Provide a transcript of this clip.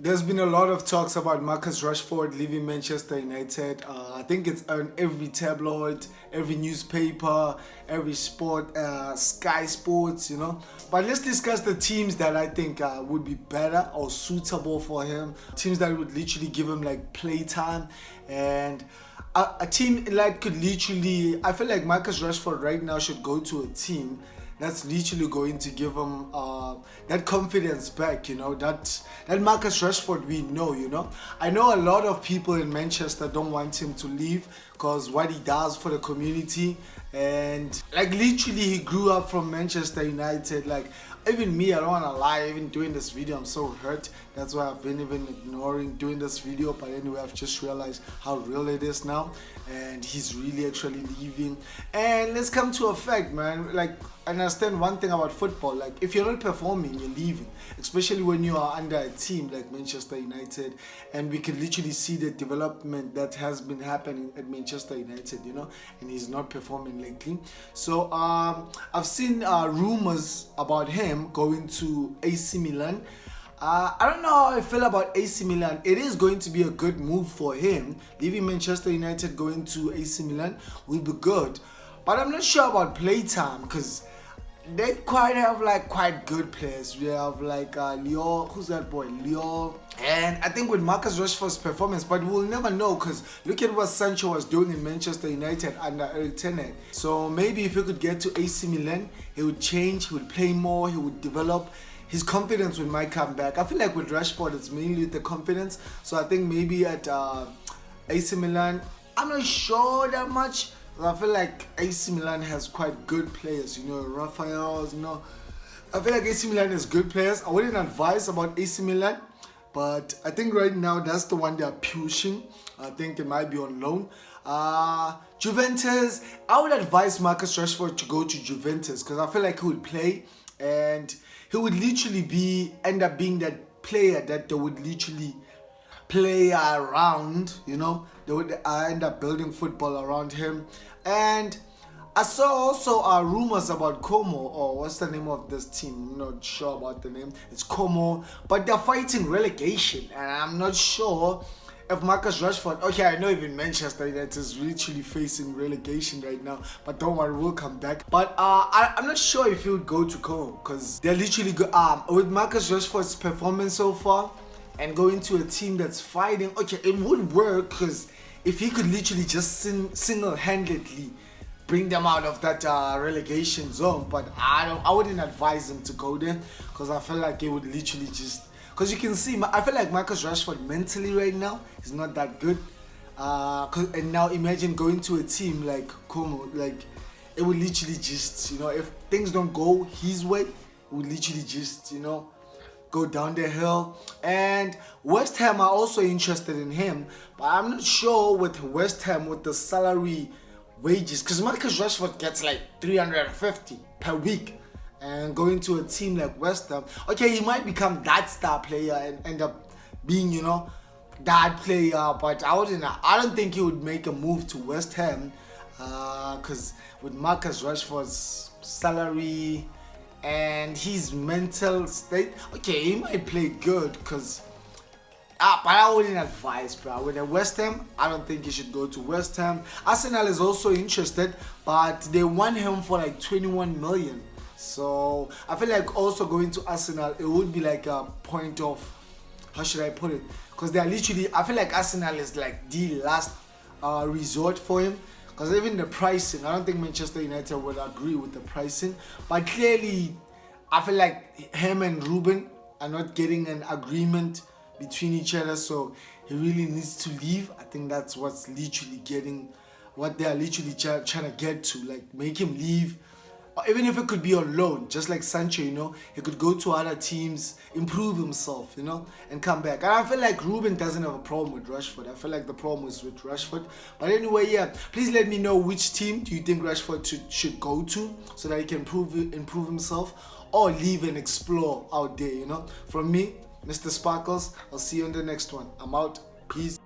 There's been a lot of talks about Marcus Rashford leaving Manchester United. I think it's on every tabloid, every newspaper, every sport, Sky Sports, But let's discuss the teams that I think would be better or suitable for him. Teams that would literally give him like playtime, and a team like could literally. I feel like Marcus Rashford right now should go to a team that's literally going to give him that confidence back, that Marcus Rashford we know. I know a lot of people in Manchester don't want him to leave because what he does for the community, and like literally he grew up from Manchester United. Like even me, I don't want to lie, even doing this video I'm so hurt. That's why I've been even ignoring doing this video, but anyway, I've just realized how real it is now, and he's really actually leaving. And let's come to a fact, man. Like, I understand one thing about football, like if you're not performing, you're leaving, especially when you are under a team like Manchester United, and we can literally see the development that has been happening at Manchester United, and he's not performing lately. So I've seen rumors about him going to AC Milan. I don't know how I feel about AC Milan. It is going to be a good move for him. Leaving Manchester United, going to AC Milan will be good. But I'm not sure about playtime because they have quite good players. We have like Leo, who's that boy? Leo. And I think with Marcus Rashford's performance, but we'll never know because look at what Sancho was doing in Manchester United under Eric Ten Hag. So maybe if he could get to AC Milan, he would change, he would play more, he would develop. His confidence might come back. I feel like with Rashford, it's mainly the confidence. So I think maybe at AC Milan, I'm not sure that much. I feel like AC Milan has quite good players, Raphael's, I feel like AC Milan has good players. I wouldn't advise about AC Milan, but I think right now that's the one they're pushing. I think it might be on loan. Juventus, I would advise Marcus Rashford to go to Juventus because I feel like he would play and he would literally end up being that player that they would literally play around, they would end up building football around him. And I saw also rumors about Como, or what's the name of this team? I'm not sure about the name. It's Como, but they're fighting relegation, and I'm not sure if Marcus Rashford. Okay, I know even Manchester United is literally facing relegation right now, but don't worry, we'll come back. But I'm not sure if he would go to Como because they're literally with Marcus Rashford's performance so far and going to a team that's fighting. Okay, it would work because if he could literally just single-handedly bring them out of that relegation zone, but I wouldn't advise him to go there because I feel like it would literally just. Because you can see, I feel like Marcus Rashford mentally right now is not that good. And now imagine going to a team like Como, like it would literally just, if things don't go his way, it would literally just, go down the hill. And West Ham are also interested in him, but I'm not sure with West Ham with the salary wages, because Marcus Rashford gets like 350 per week. And going to a team like West Ham, okay, he might become that star player and end up being, that player. But I don't think he would make a move to West Ham, because with Marcus Rashford's salary and his mental state, okay, he might play good. But I wouldn't advise, bro. With a West Ham, I don't think he should go to West Ham. Arsenal is also interested, but they want him for like 21 million. So I feel like also going to Arsenal, it would be like a point of, how should I put it? Because they are literally, I feel like Arsenal is like the last resort for him. Because even the pricing, I don't think Manchester United would agree with the pricing. But clearly, I feel like him and Ruben are not getting an agreement between each other. So he really needs to leave. I think that's what's literally what they are literally trying to get to. Like, make him leave. Even if it could be on loan, just like Sancho, he could go to other teams, improve himself, and come back. And I feel like Ruben doesn't have a problem with Rashford. I feel like the problem is with Rashford. But anyway, yeah, please let me know which team do you think Rashford should go to so that he can improve himself or leave and explore out there, From me, Mr. Sparkles, I'll see you on the next one. I'm out. Peace.